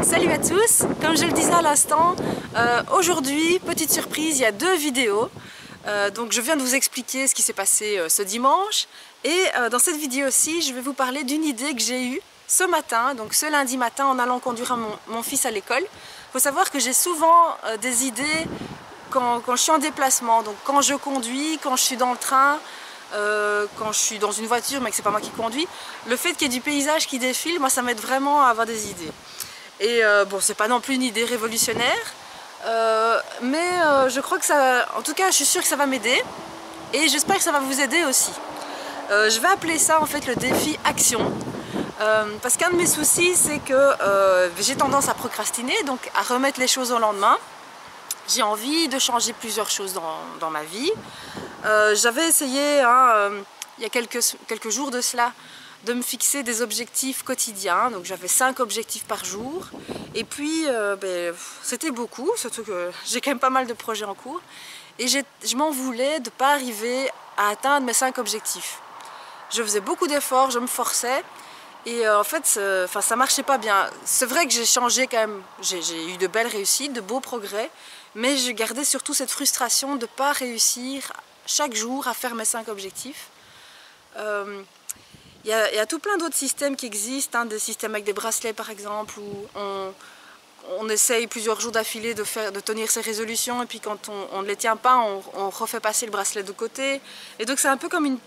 Salut à tous, comme je le disais à l'instant, aujourd'hui, petite surprise, il y a deux vidéos. Donc je viens de vous expliquer ce qui s'est passé ce dimanche et dans cette vidéo-ci, je vais vous parler d'une idée que j'ai eue ce matin, donc ce lundi matin en allant conduire mon fils à l'école. Il faut savoir que j'ai souvent des idées quand je suis en déplacement, donc quand je conduis, quand je suis dans le train, quand je suis dans une voiture mais que c'est pas moi qui conduis, le fait qu'il y ait du paysage qui défile, moi ça m'aide vraiment à avoir des idées. Et bon, c'est pas non plus une idée révolutionnaire, mais je crois que ça, en tout cas je suis sûre que ça va m'aider et j'espère que ça va vous aider aussi. Je vais appeler ça en fait le défi action, parce qu'un de mes soucis c'est que j'ai tendance à procrastiner, donc à remettre les choses au lendemain. J'ai envie de changer plusieurs choses dans ma vie. J'avais essayé il y a quelques jours de cela de me fixer des objectifs quotidiens, donc j'avais 5 objectifs par jour et puis c'était beaucoup, surtout que j'ai quand même pas mal de projets en cours et je m'en voulais de ne pas arriver à atteindre mes 5 objectifs. Je faisais beaucoup d'efforts, je me forçais et en fait ça marchait pas bien. C'est vrai que j'ai changé quand même, j'ai eu de belles réussites, de beaux progrès, mais je gardais surtout cette frustration de ne pas réussir chaque jour à faire mes 5 objectifs. Il y a tout plein d'autres systèmes qui existent, des systèmes avec des bracelets par exemple, où on essaye plusieurs jours d'affilée de tenir ses résolutions et puis quand on ne les tient pas, on refait passer le bracelet de côté. Et donc c'est un peu comme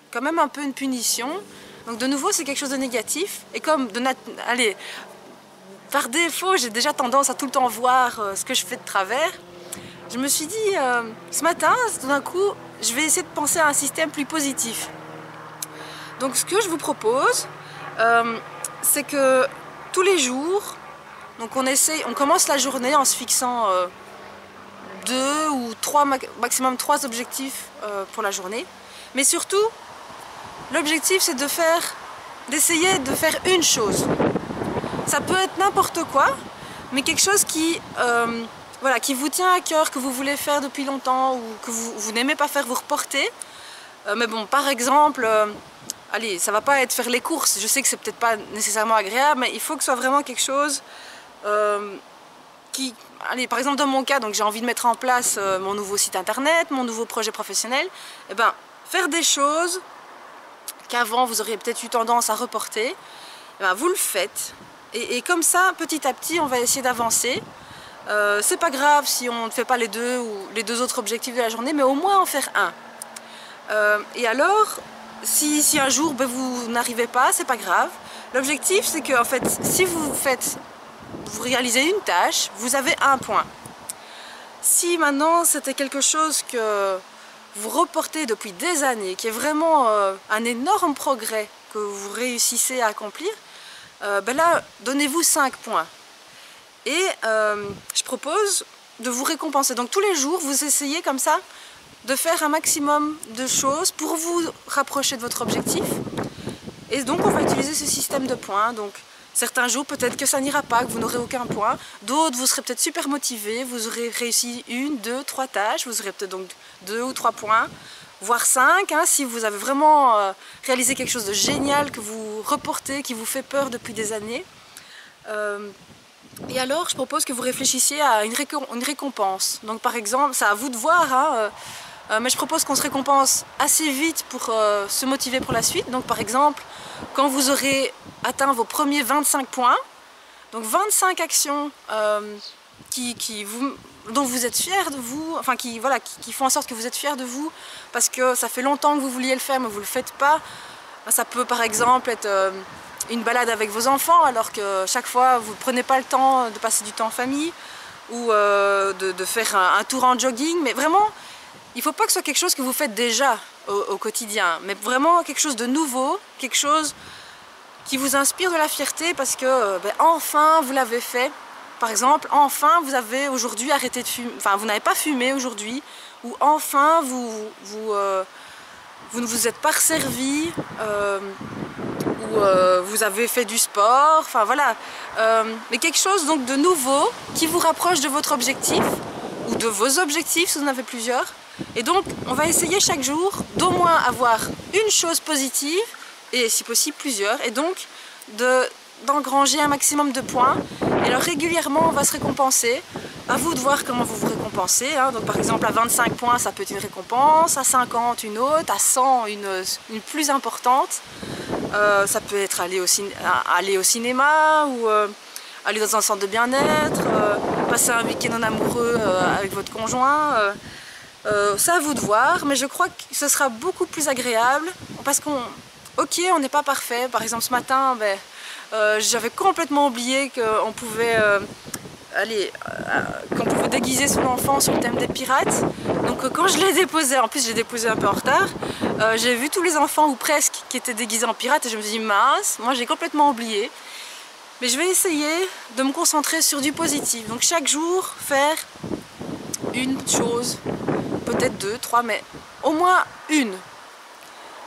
quand même un peu une punition. Donc de nouveau c'est quelque chose de négatif et comme par défaut j'ai déjà tendance à tout le temps voir ce que je fais de travers. Je me suis dit ce matin, tout d'un coup, je vais essayer de penser à un système plus positif. Donc ce que je vous propose, c'est que tous les jours, donc on commence la journée en se fixant 2 ou 3, maximum 3 objectifs pour la journée. Mais surtout, l'objectif c'est d'essayer de faire une chose. Ça peut être n'importe quoi, mais quelque chose qui vous tient à cœur, que vous voulez faire depuis longtemps ou que vous n'aimez pas faire, vous reportez. Mais bon, par exemple, allez, ça va pas être faire les courses, je sais que c'est peut-être pas nécessairement agréable, mais il faut que ce soit vraiment quelque chose allez, par exemple dans mon cas, donc j'ai envie de mettre en place mon nouveau site internet, mon nouveau projet professionnel, et ben faire des choses qu'avant vous auriez peut-être eu tendance à reporter, et ben, vous le faites, et comme ça, petit à petit, on va essayer d'avancer. C'est pas grave si on ne fait pas les deux autres objectifs de la journée, mais au moins en faire un. Et alors, si un jour vous n'arrivez pas, c'est pas grave. L'objectif c'est que en fait, si vous réalisez une tâche, vous avez un point. Si maintenant c'était quelque chose que vous reportez depuis des années, qui est vraiment un énorme progrès que vous réussissez à accomplir, ben là, donnez-vous 5 points. Et je propose de vous récompenser. Donc tous les jours, vous essayez comme ça de faire un maximum de choses pour vous rapprocher de votre objectif. Et donc on va utiliser ce système de points. Donc certains jours peut-être que ça n'ira pas, que vous n'aurez aucun point. D'autres vous serez peut-être super motivé, vous aurez réussi 1, 2, 3 tâches, vous aurez peut-être donc 2 ou 3 points, voire 5, si vous avez vraiment réalisé quelque chose de génial que vous reportez, qui vous fait peur depuis des années. Et alors je propose que vous réfléchissiez à une récompense. Donc par exemple, c'est à vous de voir, mais je propose qu'on se récompense assez vite pour se motiver pour la suite. Donc par exemple, quand vous aurez atteint vos premiers 25 points, donc 25 actions dont vous êtes fiers de vous, enfin qui font en sorte que vous êtes fiers de vous, parce que ça fait longtemps que vous vouliez le faire mais vous ne le faites pas. Ça peut par exemple être une balade avec vos enfants alors que chaque fois vous ne prenez pas le temps de passer du temps en famille, ou de faire un tour en jogging, mais vraiment il ne faut pas que ce soit quelque chose que vous faites déjà au quotidien, mais vraiment quelque chose de nouveau, quelque chose qui vous inspire de la fierté parce que enfin vous l'avez fait. Par exemple, enfin vous avez aujourd'hui arrêté de fumer, enfin vous n'avez pas fumé aujourd'hui, ou enfin vous ne vous êtes pas resservi ou vous avez fait du sport, enfin voilà. Mais quelque chose donc de nouveau qui vous rapproche de votre objectif ou de vos objectifs si vous en avez plusieurs. Et donc on va essayer chaque jour d'au moins avoir une chose positive et si possible plusieurs, et donc d'engranger un maximum de points. Et alors régulièrement on va se récompenser. À vous de voir comment vous vous récompensez, hein. Donc par exemple à 25 points ça peut être une récompense, à 50 une autre, à 100 une plus importante. Ça peut être aller au cinéma ou aller dans un centre de bien-être, passer un week-end en amoureux avec votre conjoint. C'est à vous de voir, mais je crois que ce sera beaucoup plus agréable parce on n'est pas parfait. Par exemple ce matin, j'avais complètement oublié qu'on pouvait déguiser son enfant sur le thème des pirates. Donc quand je l'ai déposé, en plus je l'ai déposé un peu en retard, j'ai vu tous les enfants ou presque qui étaient déguisés en pirates et je me suis dit mince, moi j'ai complètement oublié. Mais je vais essayer de me concentrer sur du positif. Donc chaque jour faire une chose, peut-être 2, 3, mais au moins une.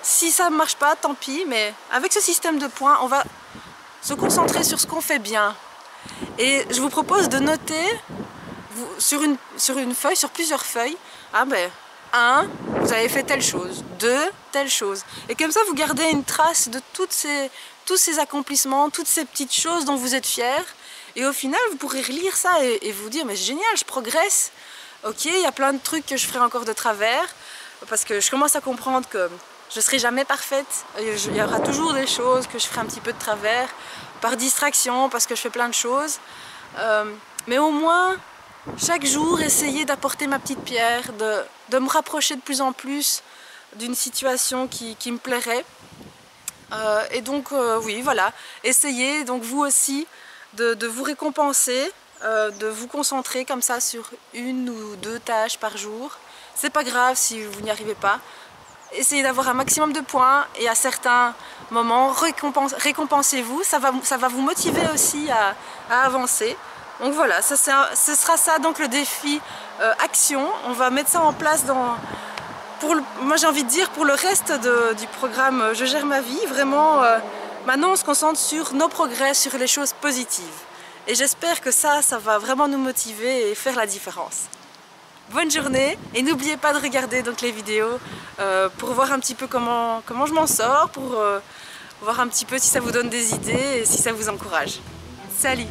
Si ça ne marche pas, tant pis, mais avec ce système de points, on va se concentrer sur ce qu'on fait bien. Et je vous propose de noter sur une feuille, sur plusieurs feuilles, 1, vous avez fait telle chose, 2, telle chose. Et comme ça, vous gardez une trace de tous ces accomplissements, toutes ces petites choses dont vous êtes fiers. Et au final, vous pourrez relire ça et vous dire, mais c'est génial, je progresse. Ok, il y a plein de trucs que je ferai encore de travers, parce que je commence à comprendre que je ne serai jamais parfaite. Il y aura toujours des choses que je ferai un petit peu de travers, par distraction, parce que je fais plein de choses. Mais au moins, chaque jour, essayer d'apporter ma petite pierre, de me rapprocher de plus en plus d'une situation qui me plairait. Et donc, oui, voilà. Essayez, donc vous aussi, de vous récompenser, de vous concentrer comme ça sur 1 ou 2 tâches par jour. C'est pas grave si vous n'y arrivez pas. Essayez d'avoir un maximum de points et à certains moments, récompensez-vous. Ça va vous motiver aussi à avancer. Donc voilà, ce sera ça donc le défi action. On va mettre ça en place moi j'ai envie de dire pour le reste du programme Je gère ma vie. Vraiment, maintenant on se concentre sur nos progrès, sur les choses positives. Et j'espère que ça va vraiment nous motiver et faire la différence. Bonne journée et n'oubliez pas de regarder donc les vidéos pour voir un petit peu comment je m'en sors, pour voir un petit peu si ça vous donne des idées et si ça vous encourage. Salut!